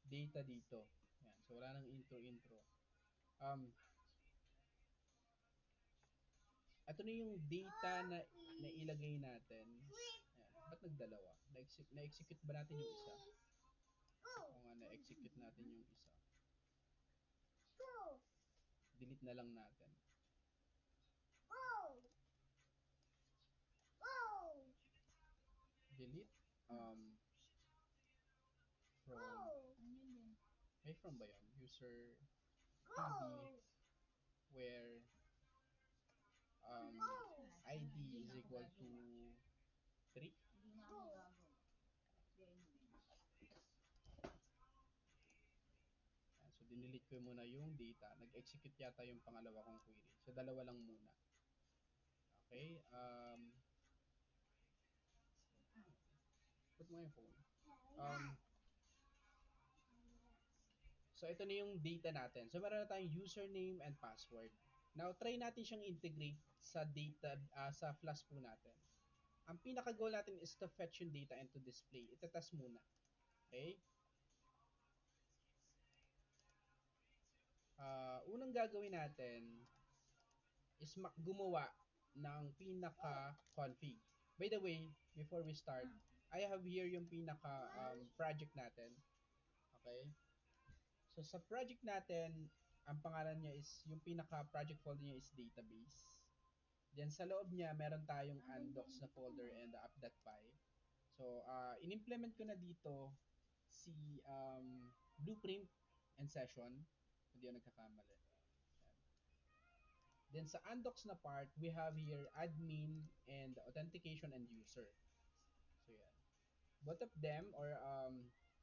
data dito. Yan. So, wala nang intro. Um, ito na yung data na ilagay natin. Yan. Ba't nagdalawa? Na-execute ba natin yung isa? O nga, na-execute natin yung isa. Delete na lang natin. Delete. From, may from ba yun? User tb where um, ID is equal to 3. So, dinilit ko muna yung data. Nag-execute yata yung pangalawa kong query. So, dalawa lang muna. Okay. Put mo yung phone. So, ito na yung data natin. So, meron na tayong username and password. Now, try natin siyang integrate sa data, sa Flask po natin. Ang pinaka-goal natin is to fetch yung data and to display. Itatest muna. Okay? Unang gagawin natin is gumawa ng pinaka-config. By the way, before we start, I have here yung pinaka-project natin. Okay? So, sa project natin, ang pangalan niya is, yung pinaka-project folder niya is database. Then, sa loob niya, meron tayong undocs na folder and the app.py. So, in-implement ko na dito si blueprint and session. Hindi ako nagkakamali. Then sa undocs na part, we have here admin and authentication and user. So yeah. Both of them or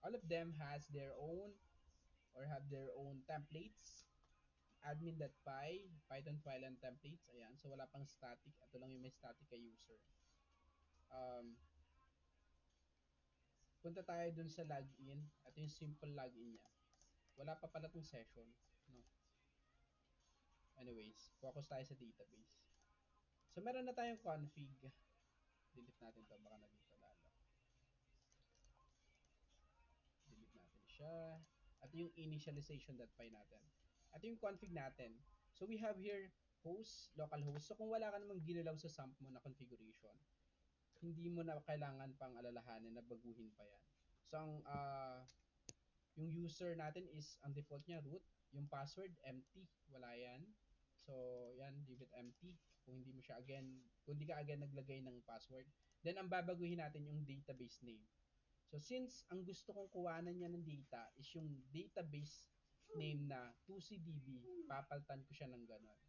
all of them has their own or have their own templates. Admin.py, Python file and templates. Ayan. So wala pang static. Ito lang yung may static kay user. Um, punta tayo dun sa login. Ito yung simple login niya. Wala pa pala tong session. No. Anyways, focus tayo sa database. So meron na tayong config. Delete natin to baka nandito lalo. Delete natin siya. At yung initialization.py natin. At yung config natin. So we have here host, local host. So kung wala ka namang ginalaw sa SAMP mo na configuration, hindi mo na kailangan pang alalahanin na baguhin pa yan. So yung user natin is ang default niya root, yung password empty, wala yan. So yan, leave it empty. Kung hindi mo siya kung hindi ka again naglagay ng password. Then ang babaguhin natin yung database name. So since ang gusto kong kuhanan niya ng data is yung database name na 2CDB, papaltan ko siya ng ganon.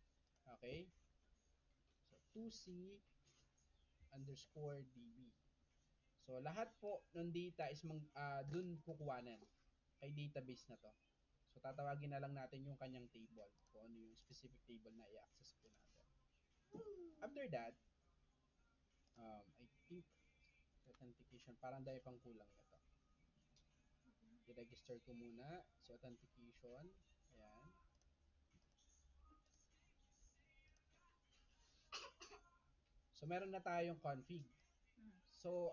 Okay? So 2C underscore DB. So lahat po ng data is dun kukuhanan kay database na to. So tatawagin na lang natin yung kanyang table kung ano yung specific table na i-access po natin. After that, I think authentication, parang dahil pang kulang nito. I-register ko muna si authentication. Ayan. So, meron na tayong config. So,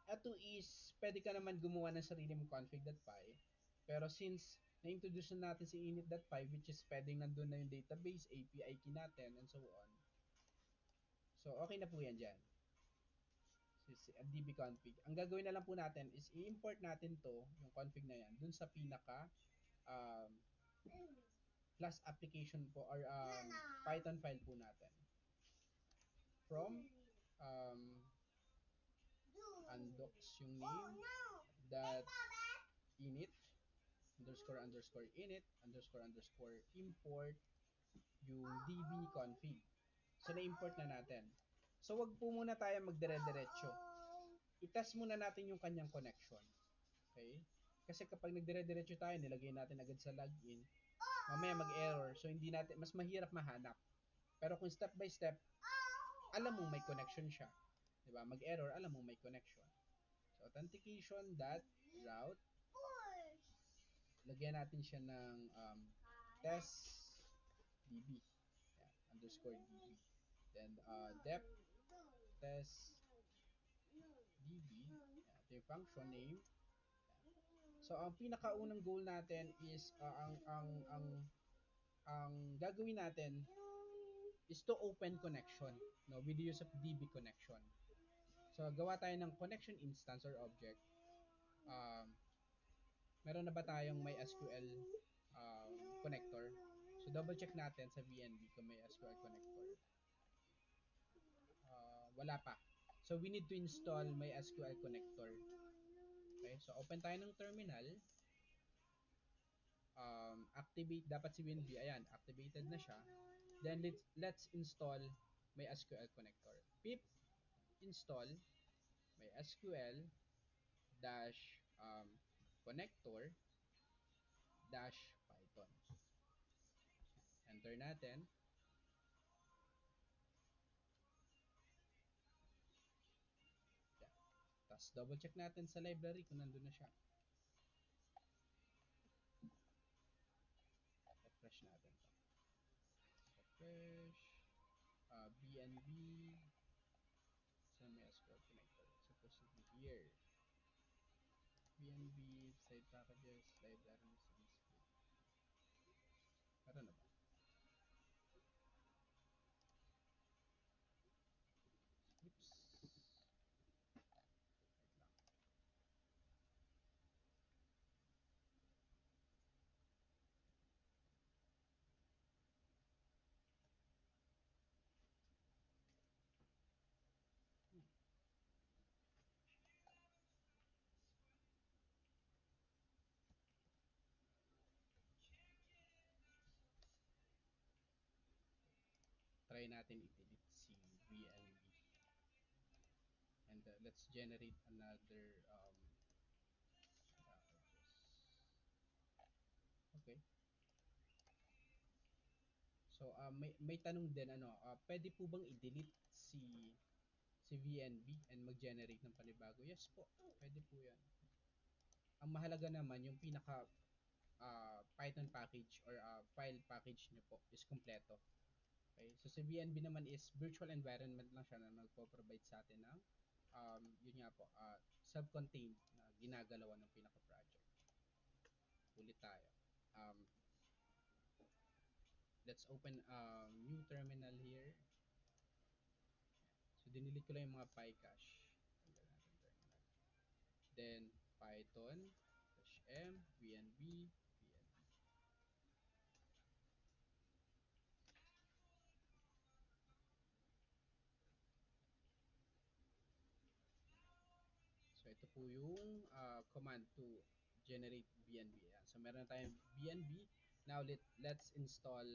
ito is, pwede ka naman gumawa ng sarili mong config.py. Pero since na-introduce na natin si init.py, which is pwedeng nandun na yung database, API key natin, and so on. So, okay na po yan dyan. So, dbconfig. Ang gagawin na lang po natin is i-import natin to, yung config na yan, dun sa pinaka um, class application po or Python file po natin. From undocs yung name that init underscore init underscore import yung db config. So na-import na natin. So wag po muna tayo magdire-diretso. I-test muna natin yung kanyang connection. Okay? Kasi kapag nagdire-diretso tayo, nilagay natin agad sa login, mamaya mag-error. So hindi natin, mas mahirap mahanap. Pero kung step by step, alam mong may connection siya. 'Di ba? Mag-error, alam mong may connection. So authentication dot route, lagyan natin siya ng test db. Yan, underscore db. Then dep test db. Yan, ito yung function name. Yan. So ang pinakaunang goal natin is ang gagawin natin is to open connection, no, with the use of DB connection. So gawa tayo ng connection instance or object. Um, Meron na ba tayong may SQL connector? So double check natin sa VNB kung may SQL connector. Wala pa. So we need to install my SQL connector. Okay, so open tayo ng terminal. Activate dapat si WinB, ayan, activated na siya. Then let's install my SQL connector. Pip install my SQL dash connector dash Python. Enter natin. Yeah. Tapos double check natin sa library kung nandun na siya. Refresh natin to. Refresh. BNB. Sa may SQL connector. It's supposed to be here. BNB, side packages, libraries, and script. Meron na ba? Oops. Wait lang. Hmm. Try natin i-delete si VNB. And let's generate another packages. Okay. So may tanong din ano, pwede po bang i-delete si VNB and mag-generate ng panibago? Yes po, pwede po 'yan. Ang mahalaga naman yung pinaka Python package or file package niyo po is kumpleto. Okay? So si VNB naman is virtual environment lang siya na nagpo-provide sa atin ng yun nga po, self-contained na ginagalawan ng pinaka-project. Ulit tayo. Um, let's open a new terminal here. So dinilit ko lang yung mga PyCache. Tanggal natin terminal. Then Python -m vnb vnb. So ito po yung command to generate BNB. Ayan. So meron na tayong BNB. Now let's install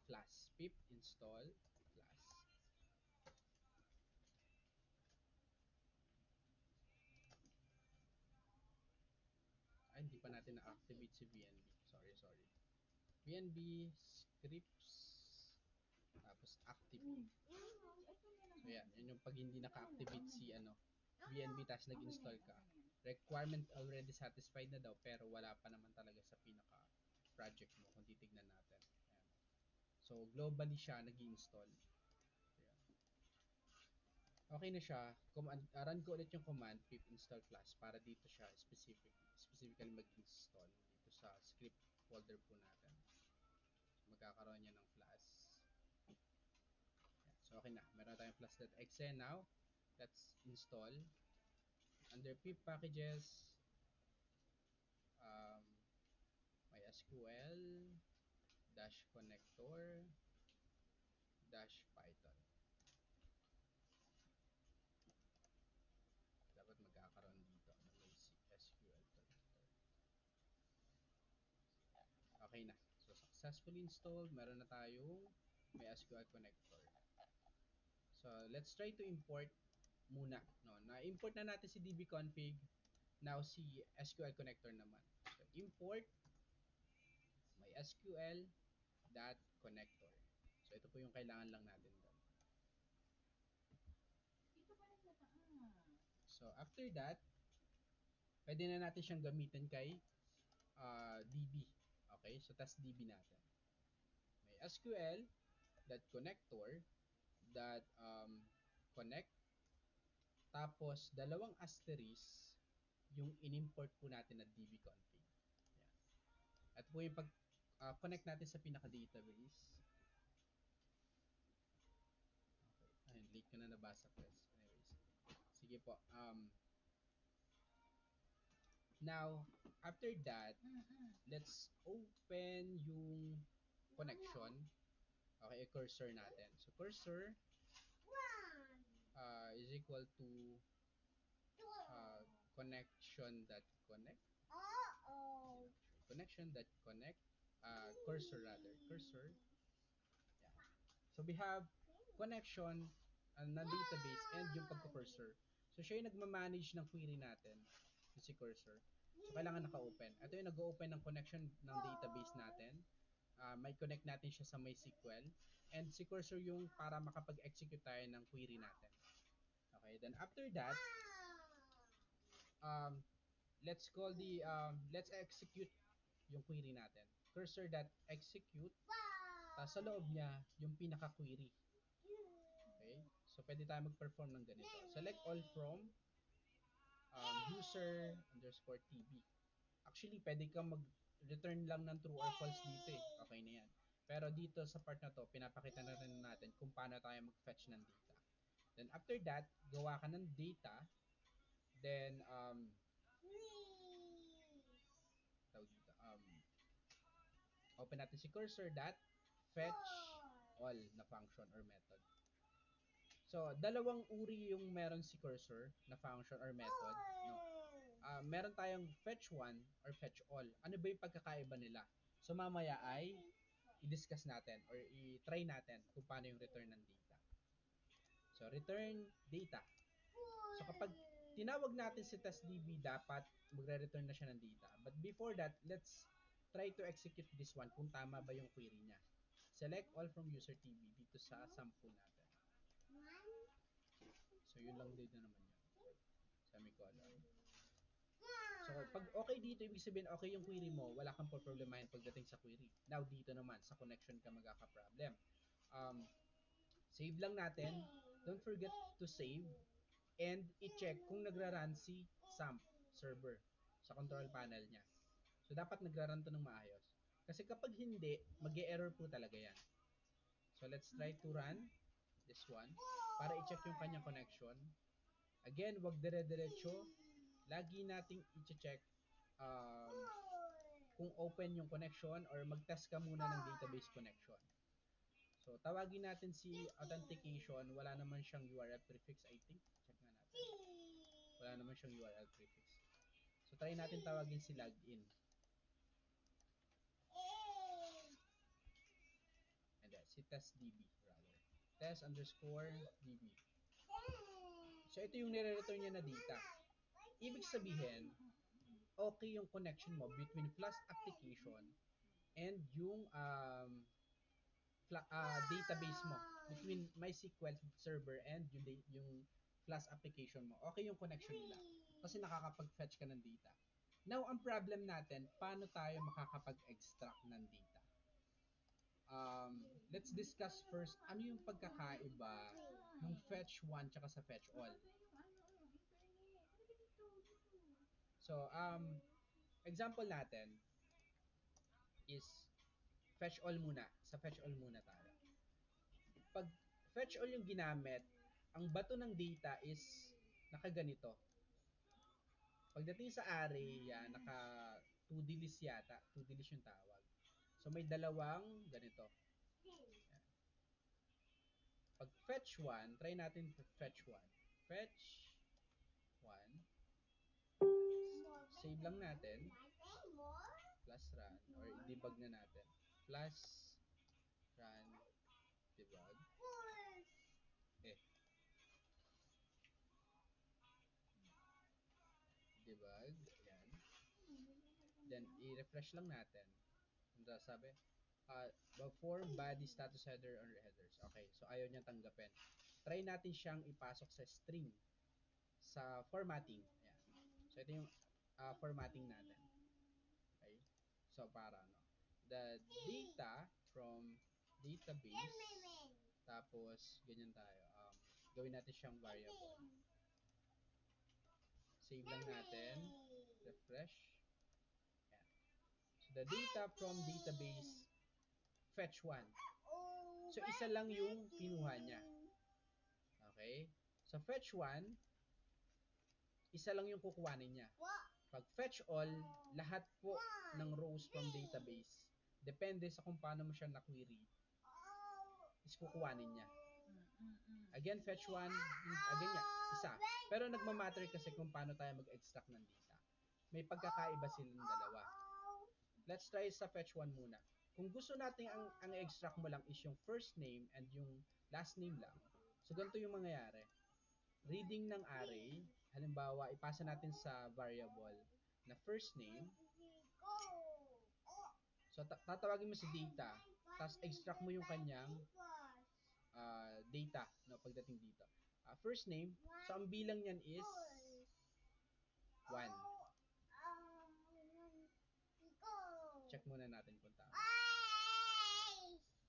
Flask. Pip install Flask. Ay, hindi pa natin na-activate si BNB. Sorry. BNB scripts tapos activate. So yan yung pag hindi naka-activate si BNB tapos nag-install ka. Requirement already satisfied na daw pero wala pa naman talaga sa pinaka project mo kung titignan natin. Ayan. So globally siya nag-install. Ayan. Okay na siya. Run ko ulit yung command pip install plus para dito siya specifically mag-install dito sa script folder po natin. So, magkakaroon niya ng plus. Ayan. So okay na. Meron tayong plus.exe now. Let's install under pip packages um, MySQL dash connector dash Python. Dapat magkakaroon dito ng may SQL connector. Okay na. So successfully installed. Meron na tayong may SQL connector. So let's try to import muna. No? Na-import na natin si dbconfig. Now si SQL connector naman. So import MySQL dot connector. So ito po yung kailangan lang natin doon. So after that, pwede na natin siyang gamitin kay DB. Okay? So tas DB natin. May SQL dot connector dot connect tapos dalawang asterisk yung in-import po natin na dbconfig. Yan. At po yung pag connect natin sa pinaka-database. Okay. Ayun, late ko na nabasa ko. Anyways. Sige po. Now, after that, let's open yung connection. Okay, cursor natin. So, cursor is equal to uh, connection.connect. Connection.connect. Cursor rather. Cursor. Yeah. So, we have connection na database and yung pagka-cursor. So, siya yung nagmamanage ng query natin. Yung si cursor. So, kailangan naka-open. Ito yung nag-open ng connection ng database natin. May connect natin siya sa MySQL. And si cursor yung para makapag-execute tayo ng query natin. Okay, then after that, um, let's execute yung query natin. Cursor.execute, tapos sa loob niya, yung pinaka-query. Okay, so pwede tayo mag-perform ng ganito. Select all from user underscore tb. Actually, pwede kang mag-return lang ng true or false dito eh. Okay na yan. Pero dito sa part na to, pinapakita na rin natin kung paano tayo mag-fetch ng data. Then after that, gawa ka ng data. Then, tawag dito, open natin si cursor dot fetch all na function or method. So, dalawang uri yung meron si cursor na function or method. No? Meron tayong fetch one or fetch all. Ano ba yung pagkakaiba nila? So, mamaya ay i-discuss natin or i-try natin kung paano yung return ng data. So, return data. So, kapag tinawag natin si testdb, dapat magre-return na siya ng data. But before that, let's try to execute this one kung tama ba yung query niya. Select all from user tb dito sa sample natin. So, yun lang din na naman yun. Semicolon. So, pag okay dito, ibig sabihin okay yung query mo, wala kang problemahin pagdating sa query. Now, dito naman, sa connection ka magkaka-problem. Save lang natin. Don't forget to save. And i-check kung nagra-run si SAMP server sa control panel niya. So, dapat nagra-run to ng maayos. Kasi kapag hindi, mag-e-error po talaga yan. So, let's try to run this one para i-check yung kanyang connection. Again, wag dire-diretso. Lagi nating i-check kung open yung connection or mag-test ka muna ng database connection. So, tawagin natin si authentication. Wala naman siyang URL prefix, I think. Check nga natin. Wala naman siyang URL prefix. So, try natin tawagin si login. And then, si testdb rather. Test underscore db. So, ito yung nire-return niya na data. Ibig sabihin, okay yung connection mo between Flask application and yung database mo, between MySQL server and yung Flask application mo. Okay yung connection nila kasi nakakapag-fetch ka ng data. Now, ang problem natin, paano tayo makakapag-extract ng data? Let's discuss first ano yung pagkakaiba ng fetch 1 tsaka sa fetch all. So, example natin is fetch all muna. Sa fetch all muna tayo. Pag fetch all yung ginamit, ang bato ng data is nakaganito. Pagdating sa array, yan, naka 2D list yata. 2D list yung tawag. So, may dalawang ganito. Yan. Pag fetch 1, try natin fetch 1. Fetch 1. Save lang natin. Plus run. Or debug na natin. Plus run. Debug. Debug. Yan. Then, i-refresh lang natin. Ano sabi? Form, body, status header, or headers. Okay, so ayaw niya tanggapin. Try natin siyang ipasok sa string. Sa formatting. Ayan. So, ito yung formatting natin. Okay? So, para ano? The data from database. Tapos, ganyan tayo. Gawin natin siyang variable. Save lang natin. refresh. Ayan. So the data from database, fetch 1. So isa lang yung kinuha niya. Okay? So fetch 1, isa lang yung kukuhanin niya. Pag fetch all, lahat po ng rows from database, depende sa kung paano mo siya na-query, is kukuhanin niya. Again, fetch 1, again nga, isa. Pero nagmamatter kasi kung paano tayo mag-extract ng data. May pagkakaiba silang dalawa. Let's try sa fetch 1 muna. Kung gusto natin ang extract mo lang is yung first name and yung last name lang, so ganito yung mangyayari. Reading ng array, halimbawa, ipasa natin sa variable na first name. So, tatawagin mo si data, tapos extract mo yung kanyang data, no, pagdating dito. First name, so ang bilang niyan is 1. Check muna natin kung tama.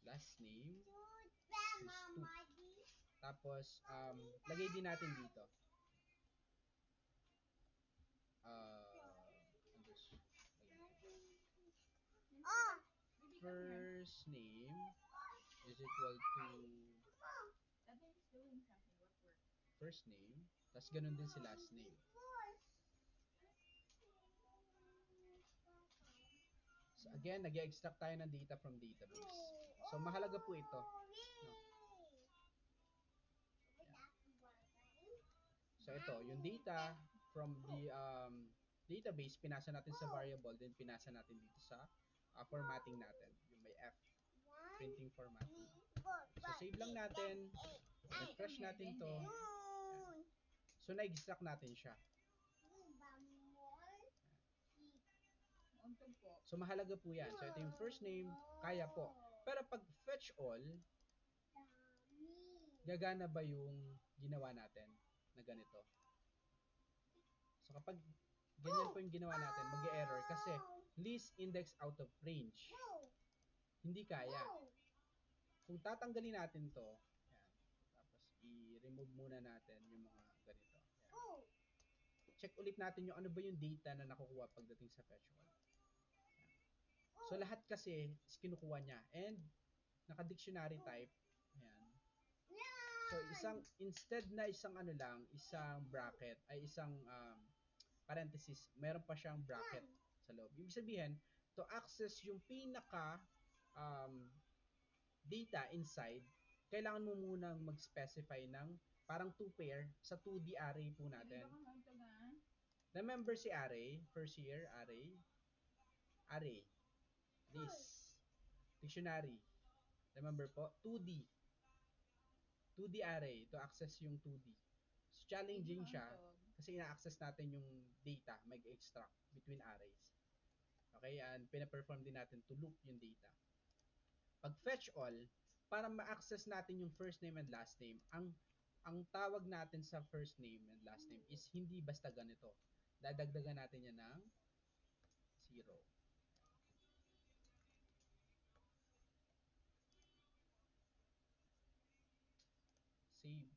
Last name is 2. Tapos, lagay din natin dito. First name is equal to first name, tapos ganun din si last name. So again, nag-extract tayo ng data from database. So mahalaga po ito. No? So ito, yung data from the database, pinasa natin sa variable, then pinasa natin dito sa formatting natin. Yung may F, printing formatting. So save lang natin, refresh natin to. Yan. So na-extract natin siya. So mahalaga po yan. So ito yung first name, kaya po. Pero pag fetch all, gagana ba yung ginawa natin na ganito? So kapag ganyan po yung ginawa natin, mag-error kasi least index out of range. Hindi kaya. Kung tatanggalin natin to, yan, tapos i-remove muna natin yung mga ganito. Yan. Check ulit natin yung ano ba yung data na nakukuha pagdating sa fetch all. So lahat kasi is kinukuha niya and naka-dictionary type. Ayan. So instead na isang ano lang, isang bracket ay isang parenthesis, meron pa siyang bracket sa loob. Ibig sabihin, to access yung pinaka um, data inside, kailangan mo munang mag-specify ng parang 2 pair sa 2D array po natin. Remember si array, first year array, list, dictionary. Remember po, 2D array to access yung 2D. So, challenging siya kasi ina-access natin yung data, mag-extract between arrays. Okay, and pina-perform din natin to loop yung data. Pag fetch all, para ma-access natin yung first name and last name, ang tawag natin sa first name and last name is hindi basta ganito. Dadagdagan natin yan ng 0. Save,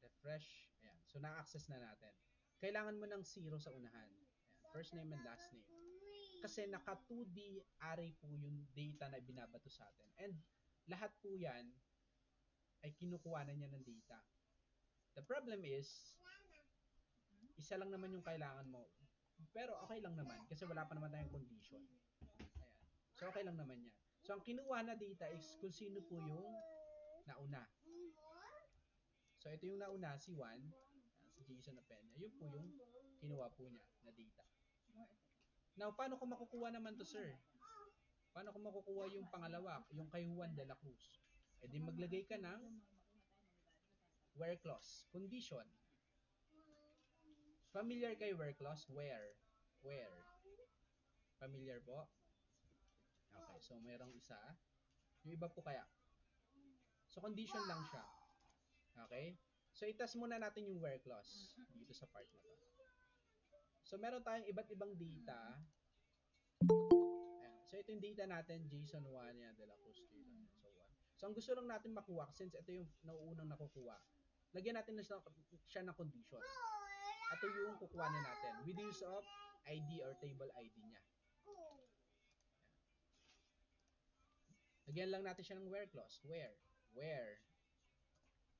refresh, ayan. So, na-access na natin. Kailangan mo ng 0 sa unahan. Ayan. First name and last name. Kasi naka 2D array po yung data na binabato sa atin. And lahat po yan ay kinukuha na niya ng data. The problem is, isa lang naman yung kailangan mo. Pero okay lang naman kasi wala pa naman tayong condition. Ayan. So okay lang naman yan. So ang kinuha na data is kung sino po yung nauna. So ito yung nauna, si Juan, si Jason Apenya. Yun po yung kinuha po niya na data. Now, paano ko makukuha naman to, sir? Paano ko makukuha yung pangalawa, yung kay Juan de la Cruz? E di maglagay ka ng where clause, condition. Familiar kay where clause? Where? Where? Familiar po? Okay, so mayroong isa. Yung iba po kaya. So condition lang siya. Okay? So itas muna natin yung where clause dito sa part na to. So meron tayong iba't ibang data. Ayan. So ito yung data natin, JSON 1, yan, de la Cruz, JSON, and so on. So ang gusto lang natin makuha, since ito yung nauunang nakukuha, lagyan natin na siya ng condition. Ito yung kukuha na natin with the use of ID or table ID niya. Lagyan lang natin siya ng where clause. Where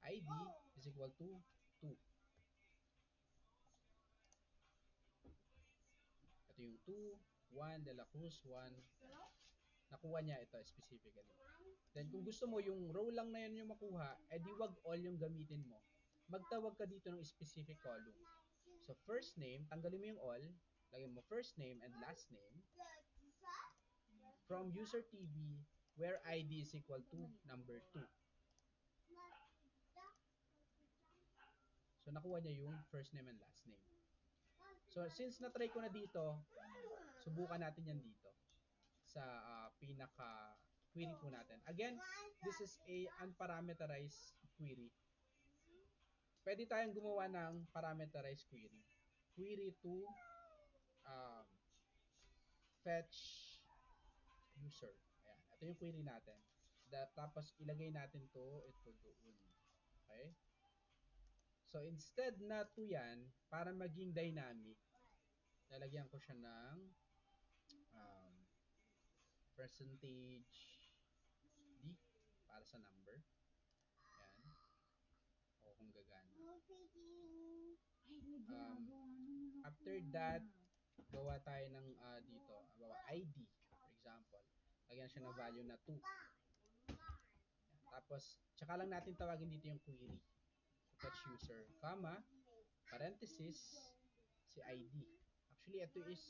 ID is equal to 2. Ito yung 2, 1, De La Cruz, 1. Nakuha niya ito specifically. Then kung gusto mo yung row lang na yun yung makuha, edi wag all yung gamitin mo. Magtawag ka dito ng specific column. So first name, tanggalin mo yung all, lagyan mo first name and last name from user TB where ID is equal to number 2. So nakuha niya yung first name and last name. So since na-try ko na dito, subukan natin yan dito sa pinaka query po natin. Again, this is a unparameterized query. Pwede tayong gumawa ng parameterized query. Query to um, fetch user. Ayan. Ito yung query natin. Tapos ilagay natin ito doon. Okay? So instead na to yan, para maging dynamic, lalagyan ko siya ng um, percentage D para sa number. Ayan. O kung gagana. After that, gawa tayo ng dito, ID, for example. Lagyan siya ng value na 2. Tapos, tsaka lang natin tawagin dito yung query. Fetch user, comma, parenthesis, si ID. Actually, ito is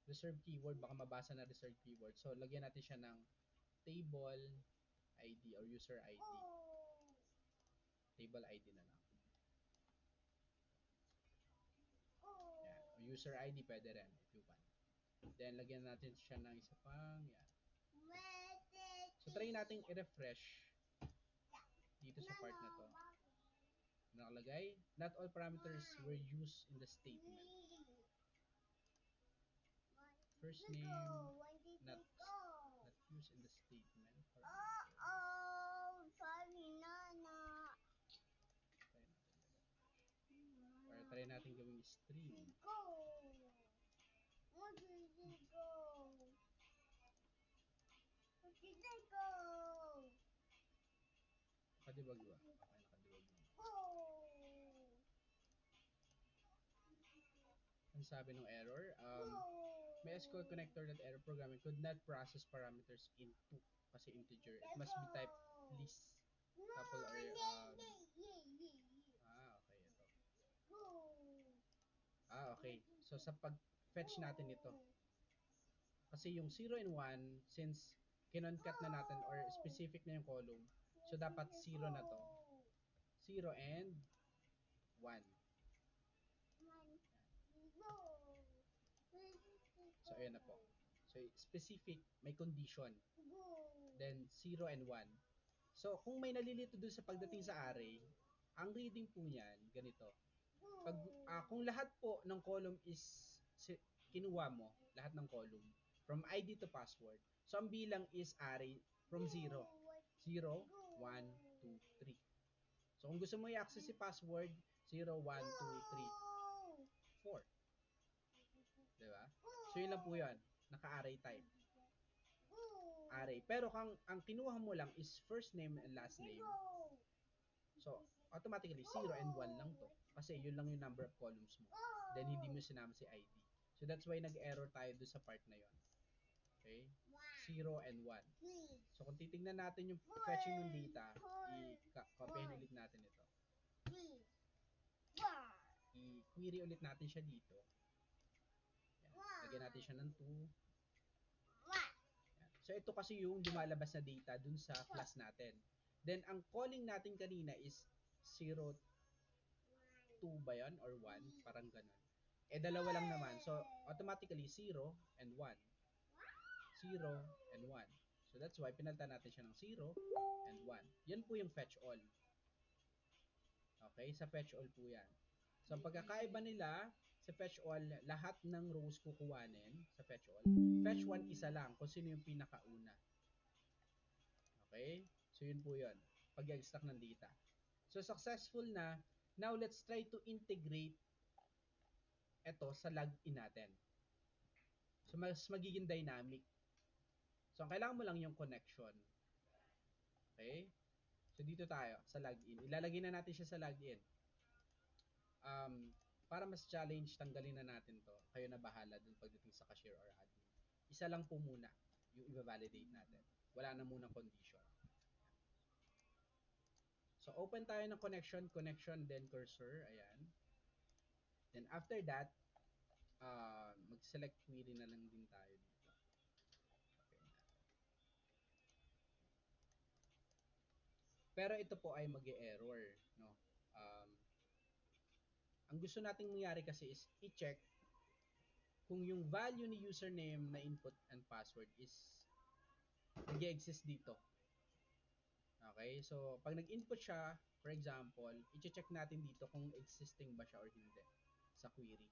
reserved keyword. Baka mabasa na reserved keyword. So, lagyan natin siya ng table ID or user ID. Table ID na lang. Yan. O user ID pwede rin if you want. Then, lagyan natin siya ng isa pang, yan. So, try natin i-refresh dito sa part na to. Nakalagay, not all parameters were used in the statement. First name, not used in the statement. Sorry, Nana. Or try natin gawing string. Go. Where did it go? Where did it go? Nakadibag ba? Okay, nakadibag naman. Go. Ang sabi ng error, may SQL connector that error programming could not process parameters into kasi integer. It must be type list. Couple or okay, ito. Okay. So sa pag-fetch natin ito, kasi yung 0 and 1, since kinoncat na natin or specific na yung column, so dapat 0 na to. 0 and 1. So, ayan na po. So, specific, may condition. Then, 0 and 1. So, kung may nalilito dun sa pagdating sa array, ang reading po niyan, ganito. Kung lahat po ng column is kinuha mo, lahat ng column, from ID to password, so ang bilang is array from 0. 0, 1, 2, 3. So, kung gusto mo i-access si password, 0, 1, 2, 3, 4. Diba? So, yun lang po yun. Naka-array type. Array. Pero ang kinuha mo lang is first name and last name. So, automatically, 0 and 1 lang to. Kasi yun lang yung number of columns mo. Then, hindi mo sinama si ID. So, that's why nag-error tayo doon sa part na yon. Okay? 0 and 1. So, kung titingnan natin yung fetching ng data, i-copy ulit natin ito. I-query ulit natin siya dito. Yan. Lagyan natin siya ng 2. Yan. So, ito kasi yung lumalabas na data dun sa class natin. Then, ang calling natin kanina is 0, 2 ba yun? Or 1? Parang ganun. Dalawa lang naman. So, automatically, 0 and 1. 0 and 1. So, that's why pinalitan natin siya ng 0 and 1. Yan po yung fetch all. Okay? Sa fetch all po yan. So, ang pagkakaiba nila sa fetch all, lahat ng rows kukuhanin sa fetch all. Fetch 1, isa lang kung sino yung pinakauna. Okay? So, yun po yun. Pag-extract ng data. So, successful na. Now, let's try to integrate ito sa login natin. So, mas magiging dynamic. So, ang kailangan mo lang yung connection. Okay? So, dito tayo sa login. Ilalagay na natin siya sa login. Para mas challenge, tanggalin na natin to. Kayo na bahala dun pagdating sa cashier or admin. Isa lang po muna yung i-validate natin. Wala na munang condition. So, open tayo ng connection, then cursor. Ayan. Then, after that, mag-select query na lang din tayo dito. Okay. Pero ito po ay mag-error, no? Um, ang gusto nating mangyari kasi is i-check kung yung value ni username na input and password is nag-exist dito. Okay? So, pag nag-input siya, for example, i-check natin dito kung existing ba siya or hindi sa query.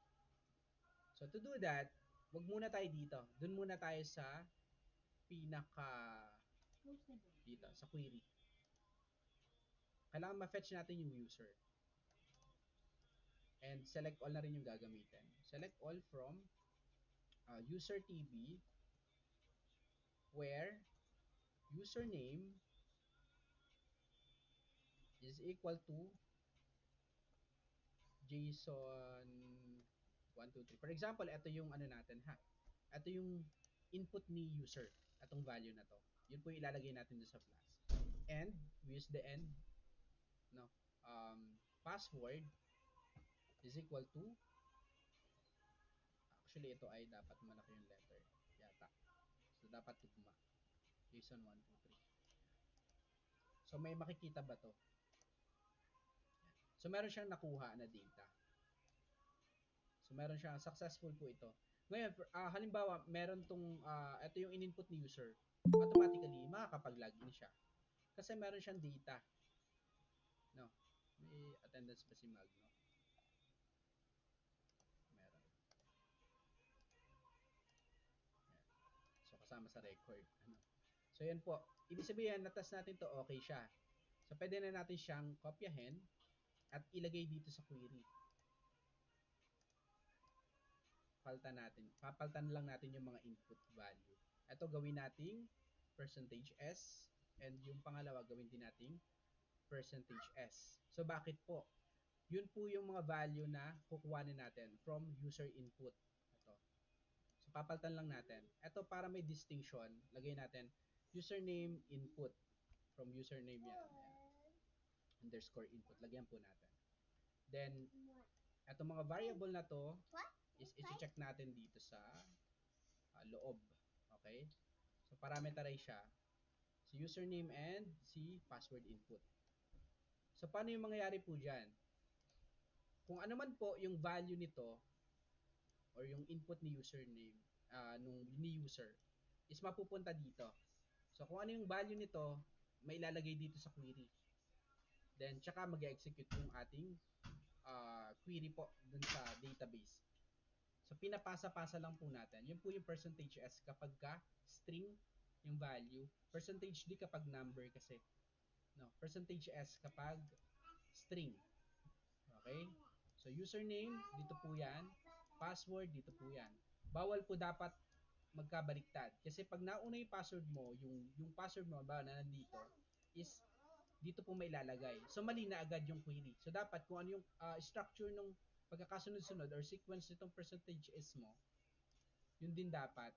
So, to do that, wag muna tayo dito. Doon muna tayo sa pinaka dito, sa query. Kailangan ma-fetch natin yung user. And select all na rin yung gagamitin. Select all from user TB where username is equal to JSON 1, 2, 3. For example, ito yung ano natin ha. Ito yung input ni user. Itong value na to. Yun po yung ilalagay natin doon sa class. And, we use the end. No? Password is equal to, actually ito ay dapat malaki yung letter. Yata. So, dapat tugma. JSON 1, 2, 3. So, may makikita ba to? So, meron siyang nakuha na data. So, meron siyang successful po ito. Ngayon, halimbawa, meron tong, ito yung in-input ni user. Automatically, makakapag-login siya. Kasi meron siyang data. No? May attendance ba si Magno? Meron. Ayan. So, kasama sa record. Ano? So, yan po. Ibig sabihin, natas natin to, okay siya. So, pwede na natin siyang kopyahin at ilagay dito sa query. Papalitan lang natin yung mga input value. Ito gawin nating percentage %s and yung pangalawa gawin din nating percentage %s. So bakit po? Yun po yung mga value na kukuhanin natin from user input. Ito. So papalitan lang natin. Ito para may distinction, lagay natin username input from username yan. Ayan. Underscore input. Lagyan po natin. Then, itong mga variable na to is i-check natin dito sa loob. Okay? So, parameterize siya. Si username and si password input. So, paano yung mangyayari po dyan? Kung ano man po yung value nito or yung input ni username nung ni user is mapupunta dito. So, kung ano yung value nito, may ilalagay dito sa query. Then, tsaka mag-execute yung ating query po dun sa database. So, pinapasa-pasa lang po natin. Yun po yung percentage S kapag ka string yung value. Percentage D kapag number kasi. No, percentage S kapag string. Okay? So, username, dito po yan. Password, dito po yan. Bawal po dapat magkabaliktad. Kasi pag nauna yung password mo, yung password mo ba na nandito, is dito po may ilalagay. So, mali na agad yung query. So, dapat kung ano yung structure ng pagkakasunod-sunod or sequence nitong percentage S mo, yun din dapat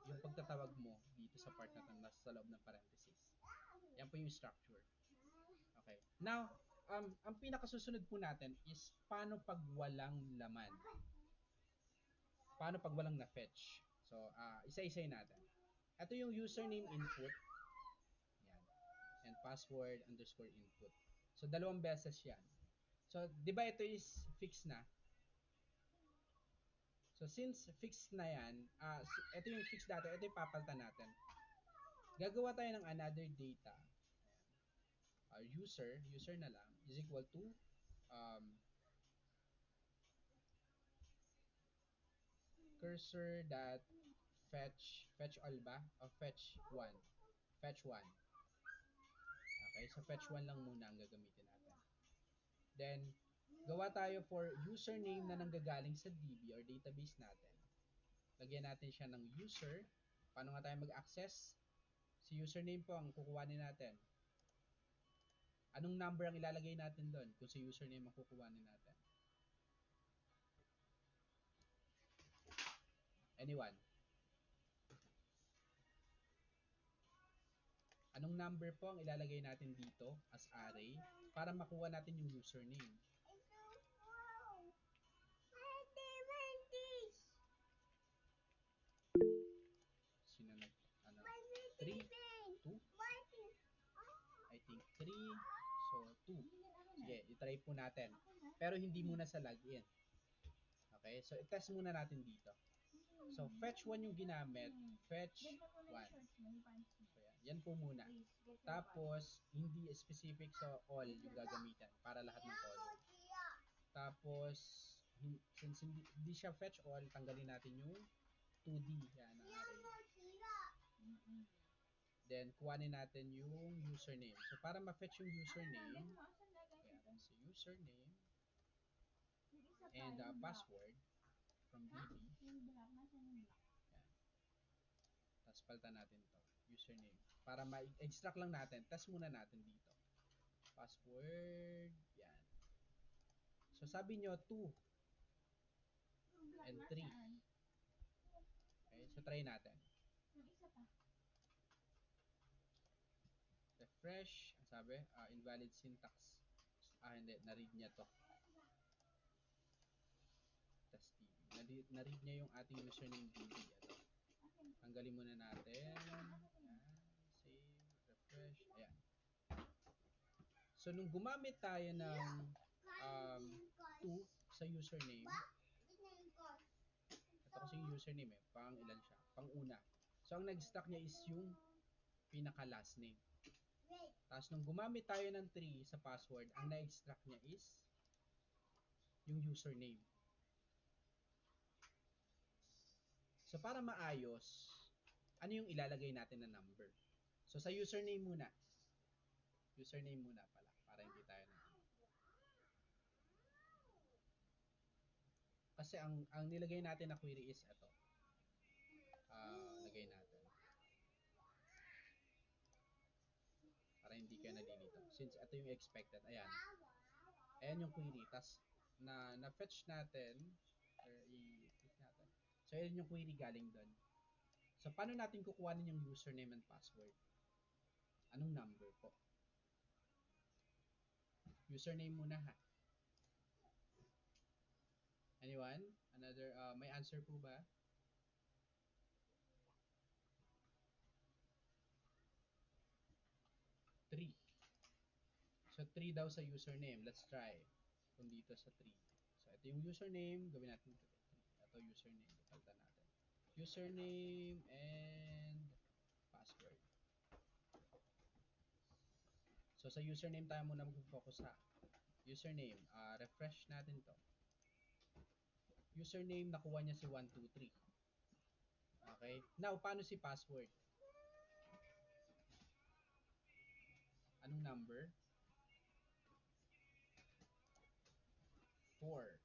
yung pagtatawag mo dito sa part na to nasa loob ng parenthesis. Yan po yung structure. Okay. Now, ang pinakasusunod po natin is paano pag walang laman. Paano pag walang na-fetch. So, isa-isay natin. Ito yung username input. Yan. And password underscore input. So, dalawang beses yan. So, di ba ito is fixed na? So, since fixed na yan, ito yung fixed data, ito yung papalitan natin. Gagawa tayo ng another data. User na lang, is equal to cursor dot fetch all ba? O fetch 1. Fetch 1. Okay, so fetch 1 lang muna ang gagamitin natin. Then, Gawa tayo for username na nanggagaling sa DB or database natin. Lagyan natin siya ng user. Paano nga tayo mag-access? Si username po ang kukuhanin natin. Anong number ang ilalagay natin doon kung si username ang kukuhanin natin? Anyone? Anong number po ang ilalagay natin dito as array para makuha natin yung username? Sino nag, ano? 3, 2? I think 3. So, 2. Sige, itry po natin. Pero hindi muna sa login. Okay, so i-test muna natin dito. So, fetch 1 yung ginamit. Fetch 1. So, yan po muna. Tapos, hindi specific sa all yung gagamitan para lahat ng column. Tapos, since hindi siya fetch all, tanggalin natin yung 2D. Yan ang array. Then, kuhanin natin yung username. So, para ma-fetch yung username, ayan, so username and password from DB. Ayan. Tapos, palitan natin to username. Para ma-extract lang natin, test muna natin dito. Password, yan. So, sabi nyo 2 and 3. Okay, so try natin. Refresh, ang sabi, invalid syntax. Hindi, na-read niya to. Test TV. Na-read niya yung ating username DB. Ito. Tanggalin muna natin. Ayan, save, refresh, ayan. So, nung gumamit tayo ng 2 sa username, ito kasi yung username pang ilan siya, pang una. So, ang nag-stack niya is yung pinaka last name. Tapos, nung gumamit tayo ng 3 sa password, ang na-extract niya is yung username. So, para maayos, ano yung ilalagay natin na number? So, sa username muna. Username muna pala, para hindi tayo na. Kasi ang nilagay natin na query is ito. Lagay natin. Para hindi kayo nalilito. Since ito yung expected. Ayan. Ayan yung query. Tapos, na-fetch natin, or i-click natin. So, ayan yung query galing doon. So, paano natin kukuhanin yung username and password? Anong number po? Username muna ha. Anyone? Another, may answer po ba? 3. So, 3 daw sa username. Let's try. Kung dito sa 3. So, ito yung username. Gawin natin ito. Ito username. Palitan natin. Username and password. So, sa username tayo muna mag-focus ha. Username. Refresh natin to. Username, nakuha niya si 123. Okay? Now, paano si password? Anong number? 4.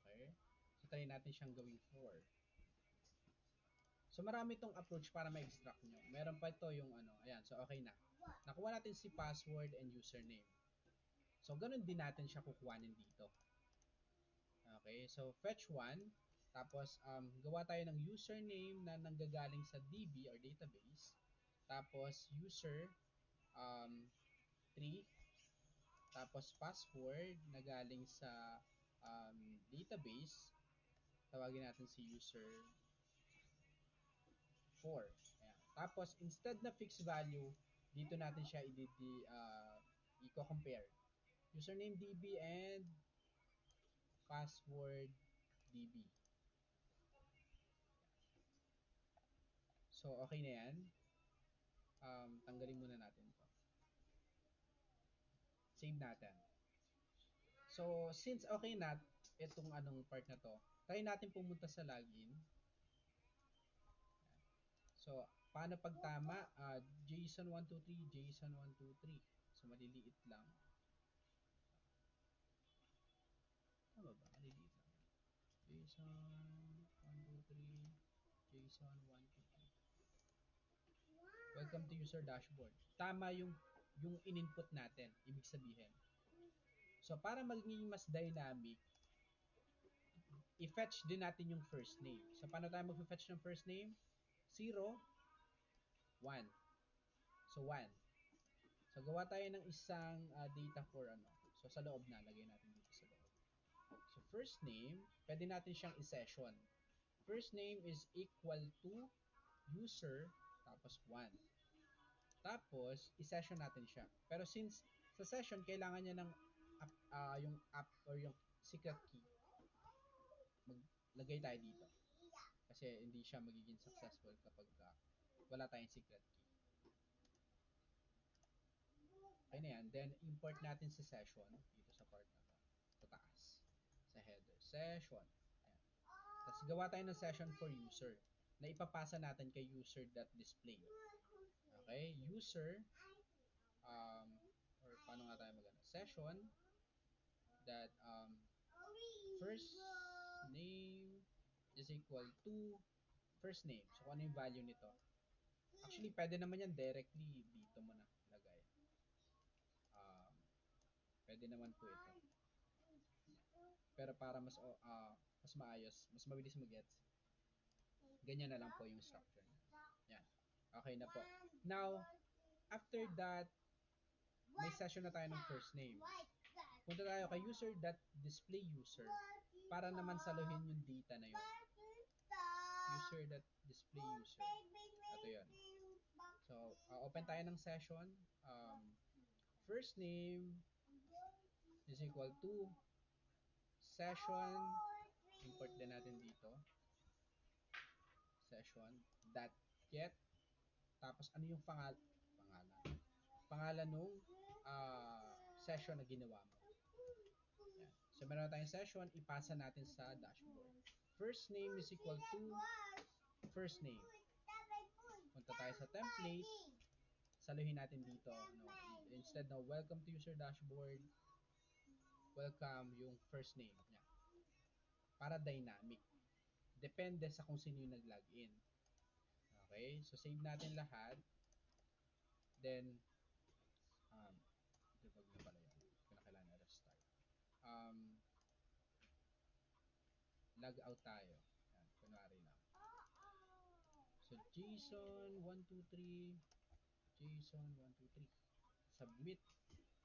Okay? So, try natin siyang gawing 4. So, marami itong approach para ma-extract nyo. Meron pa ito yung ano. Ayan, so okay na. Nakuha natin si password and username. So, ganun din natin siya kukuhanin dito. Okay, so fetch 1. Tapos, gawa tayo ng username na nanggagaling sa DB or database. Tapos, user 3. Tapos, password na galing sa database. Tawagin natin si user 4. Ayan. Tapos, instead na fixed value, dito natin siya i-compare. Username DB and password DB. So, okay na yan. Tanggalin muna natin to. Save natin. So, since okay na itong anong part na to, try natin pumunta sa login. So, paano pag tama? JSON123, JSON123. So, maliliit lang. Jason 123, Jason 123. Welcome to user dashboard. Tama yung in-input natin, ibig sabihin. So para maging mas dynamic, i-fetch din natin yung first name. So paano tayo mag-fetch ng first name? 0, 1. So 1. So gawa tayo ng isang data for ano. So sa loob na, lagay natin dito sa loob. So first name, pwede natin siyang i-session. First name is equal to user tapos 1. Tapos i-session natin siya. Pero since sa session kailangan niya ng yung app or yung secret key, maglagay tayo dito. Kasi hindi siya magiging successful kapag wala tayong secret key. Okay na yan. Then, import natin sa session dito sa part na to. Sa taas. Sa header. Session. Ayan. Tapos, gawa tayo ng session for user na ipapasa natin kay user.display. Okay? User or paano nga tayo magana? Session that first name is equal to first name. So, kung ano yung value nito? Actually, pwede naman yan directly dito mo na lagay. Um, Pwede naman po ito. Pero para mas maayos, mas mabilis mag-gets, ganyan na lang po yung structure niya. Yan. Okay na po. Now, after that, may session na tayo ng first name. Punta tayo kay user.displayUser para naman saluhin yung data na yun. User.displayUser. Ito yun. So, open tayo ng session. First name is equal to session. Import din natin dito. Session. Get. Tapos, ano yung pangalan? Pangalan nung session na ginawa mo. Yan. So, meron na tayong session. Ipasa natin sa dashboard. First name is equal to first name. Punta tayo sa template. Saluhin natin dito. No, instead na welcome to user dashboard, welcome yung first name niya. Para dynamic. Depende sa kung sino yung nag-login. Okay? So, save natin lahat. Then, debug na pala yun. Hindi ko na kailangan na-restart. Log out tayo. Yan, kunwari lang. So, Jason123, Jason123. Submit.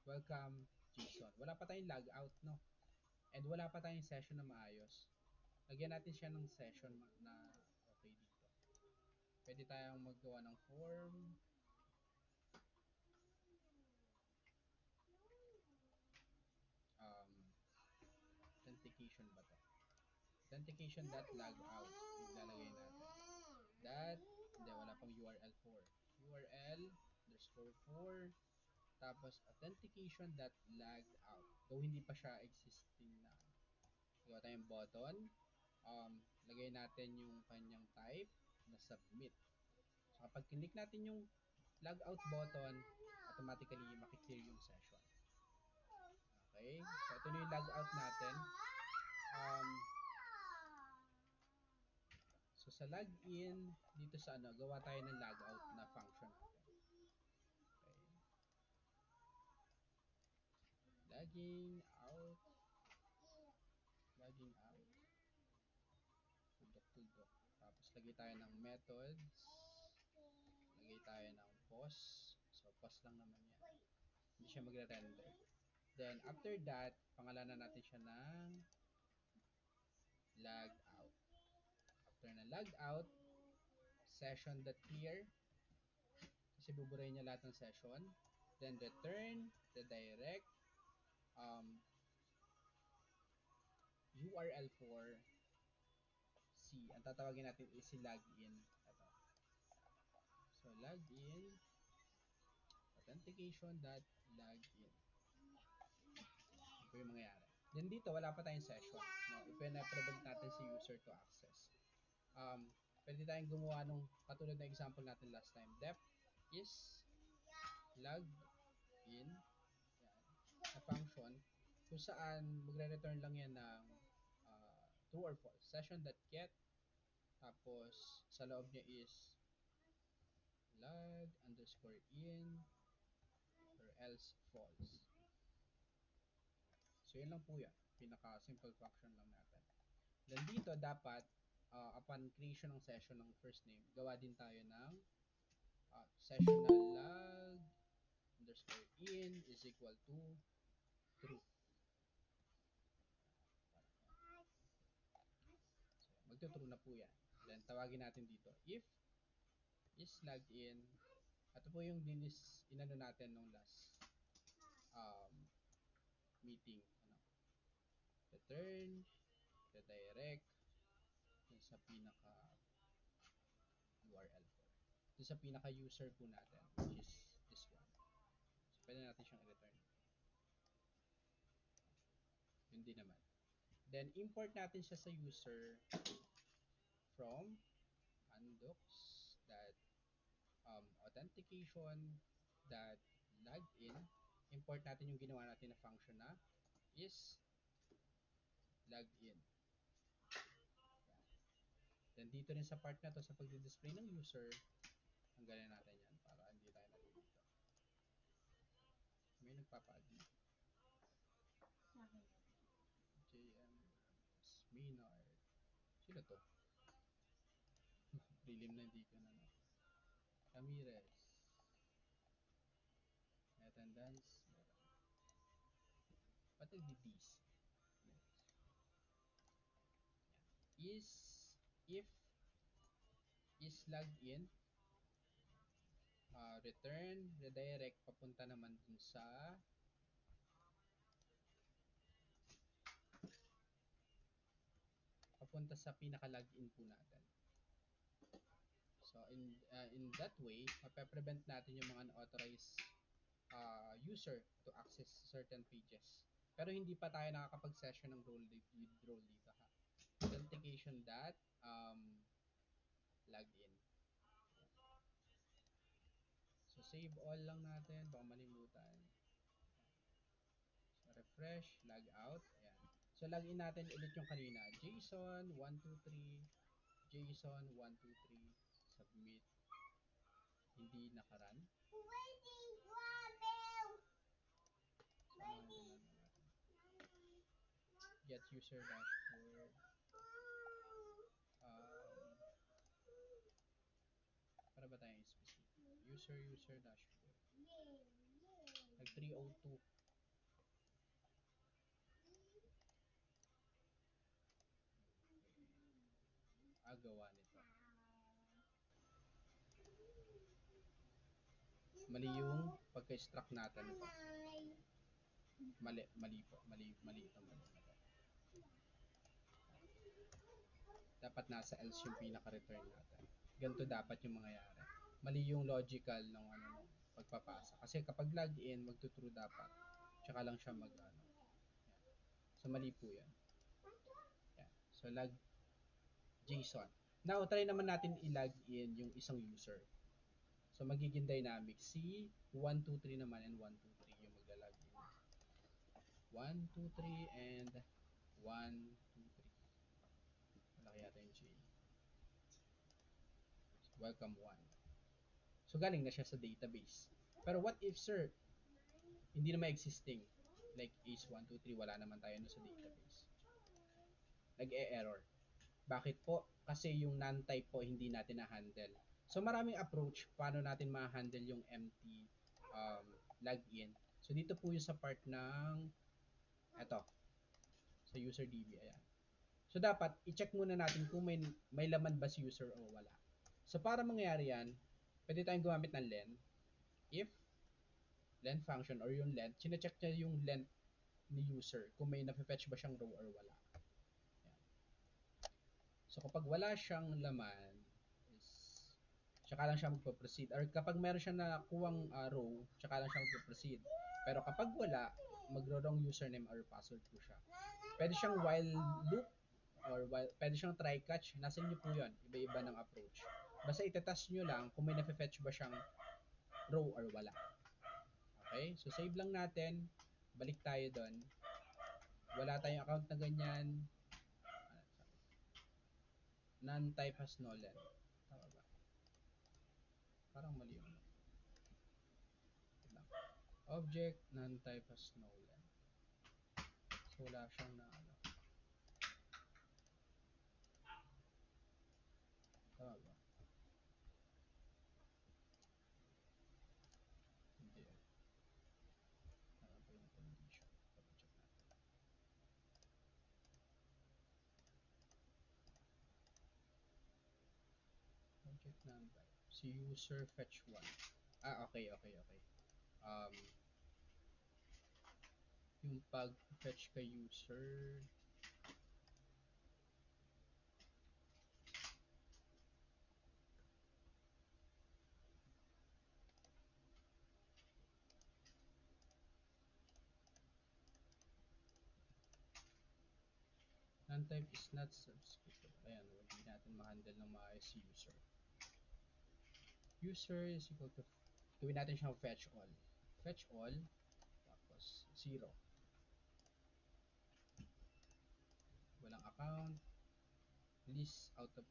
Welcome, Jason. Wala pa tayong log out, no? And wala pa tayong session na maayos. Lagyan natin siya ng session na okay dito. Pwede tayong maggawa ng form. Authentication ba to? Authentication.logout. Lalagay natin. Hindi, wala pang URL 4. URL underscore 4. Tapos, authentication.logout. Though hindi pa siya existing na. Gawa tayong button. Lagay natin yung kanyang type na submit. So, kapag click natin yung logout button, automatically makiklear yung session. Okay? So, ito na yung logout natin. So, sa login, dito sa gawa tayo ng logout na function natin. Okay. Logging out. Logging out. Tuldok. Tapos, lagay tayo ng methods. Lagay tayo ng pause. So, pause lang naman yan. Hindi siya magre-render. Then, after that, pangalanan natin siya ng log out. After na log out, session.clear. Kasi buburahin niya lahat ng session. Then, return, redirect, URL for C. Ang tatawagin natin is si login. Ito. So, login, authentication.login. Ito yung mangyayari. Then dito, wala pa tayong session. No? Ipina-prevent natin si user to access. Pwede tayong gumawa nung katulad na example natin last time. Dep is login. Yan. Na function kung saan magre-return lang yan ng true or false. Session.get, tapos sa loob niya is log underscore in or else false. So yun lang po yan. Pinaka simple function lang natin. Then dito dapat upon creation ng session ng first name, gawa din tayo ng sessional log underscore in is equal to true. So, magto-true na po yan. Then tawagin natin dito if is logged in. Ito po yung dinis inano natin nung last um, meeting. Ano? Return, redirect, dun sa pinaka URL po. Dun sa pinaka user po natin, which is this one. So, pwede natin siyang i-return. Yun din naman. Then, import natin siya sa user from undocs that authentication that login. Import natin yung ginawa natin na function na is login. Then, dito rin sa part na to, sa pagdi-display ng user, tanggalin natin yan para hindi tayo nalilito. May nagpapa-admit. JM Maynard. Sino to? Prelim na hindi ko na no. Ramirez. Attendance. Pati DDs. Is if is logged in, return, redirect, papunta naman dun sa pinaka-login po natin. So in that way, mape-prevent natin yung mga unauthorized user to access certain pages. Pero hindi pa tayo nakakapag-session ng role with role dito ha. Authentication dot login. So save all lang natin, baka malimutan. So refresh, log out, ayan. So login natin ulit yung kanina. JSON 123, JSON 123, submit. Hindi nakaran. Waiting, Wabel! Waiting. Get user dashboard. Para ba tayong specific? User dashboard. Nag 302. Gawa nito. Mali yung pagka-struct natin ito. Mali po. Mali ito. Dapat nasa else yung pinaka-return natin. Ganito dapat yung mangyayari. Mali yung logical ng pagpapasa. Kasi kapag login, magto-true dapat. Tsaka lang siya mag-ano. So mali po yan. Yan. So log JSON. Now, try naman natin i-log in yung isang user. So magiging dynamic. Si 123 naman and 123 yung magla-log in. 123 and 123. Malaki yata yung J. Welcome 1. So galing na siya sa database. Pero what if, sir, hindi naman existing? Like ACE123, wala naman tayo no sa database. Nag-e-error. Bakit po? Kasi yung non-type po hindi natin na-handle. So maraming approach paano natin ma-handle yung empty login. So dito po yung sa part ng eto, sa user DB. Ayan. So dapat i-check muna natin kung may laman ba si user o wala. So para mangyari yan, pwede tayong gumamit ng len. If length function or yung length, chine-check niya yung length ni user kung may na-fetch ba siyang row or wala. Ayan. So kapag wala siyang laman, tsaka lang siya magpo-proceed. Or kapag meron siya nakuwang row, tsaka lang siya magpo-proceed. Pero kapag wala, magro-wrong username or password po siya. Pwede siyang while loop or pwede siyang try catch. Nasa inyo po yun. Iba-iba ng approach. Basta itetest nyo lang kung may na-fetch ba siyang row or wala. Okay? So save lang natin. Balik tayo doon. Wala tayong account na ganyan. Non-type has no len. Tama ba? Parang mali yun. Wait lang. Object, non-type has no len. So, wala siyang na ano. Tama ba? Hindi. Tama ba yung condition? Check natin. Object non-type. Si user fetch 1. Ah, okay, okay, okay. Um, yung pag-fetch kay user, non-type is not subscripted. Ayan, hindi natin ma-handle ng maayos si user. User is equal to, gawin natin siyang fetch all. Fetch all, tapos 0. Walang account, list out of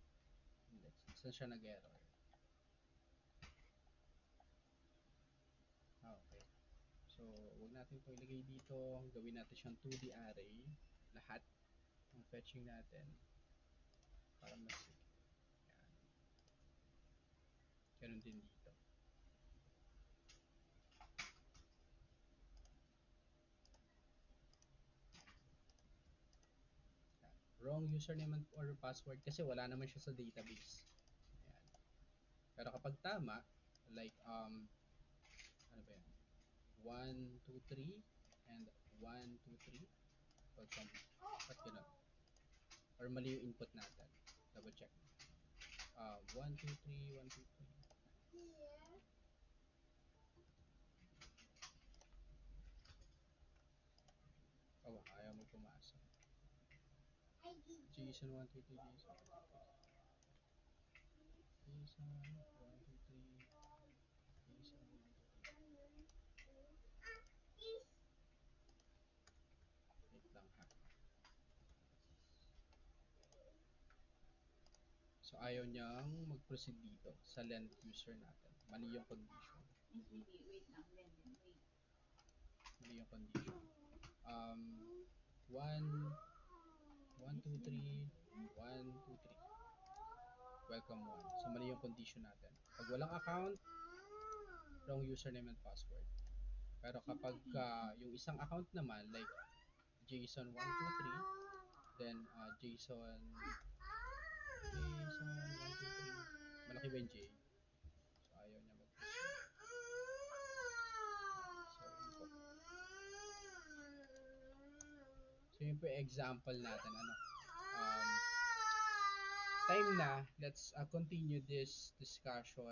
index. Saan siya nag-error? Ah, okay. So, wag natin ito ilagay dito. Gawin natin siyang 2D array. Lahat ng fetching natin para mas yan. Ganun din dito. Yan. Wrong username or password kasi wala naman siya sa database. Ayan. Pero kapag tama, like ano ba yan? 1, 2, 3 and 1, 2, 3. Welcome. Ba't ganun? Or mali yung input natin. Double check. 1, 2, 3, 1, 2, 3. Oh, ayaw mo pumasok. Jason 1, 2, 3, Jason 1, 2, 3. Jason 1, 2, 3. Jason 1, 2, 3. Wait lang ha. So ayaw niyang mag-proceed dito sa lend user natin. Mali yung condition. Wait lang, wait. Mali yung condition. 1, 1, 2, 3. 1, 2, 3. Welcome 1. So mali yung condition natin. Pag walang account, wrong username and password. Pero kapag yung isang account naman, like Jason 1, 2, 3, then Jason 1, 2, 3. Malaki ba yung J? So ayaw niya mag-proceed. So yun po. So yun po yung example natin. Ano? Time na. Let's continue this discussion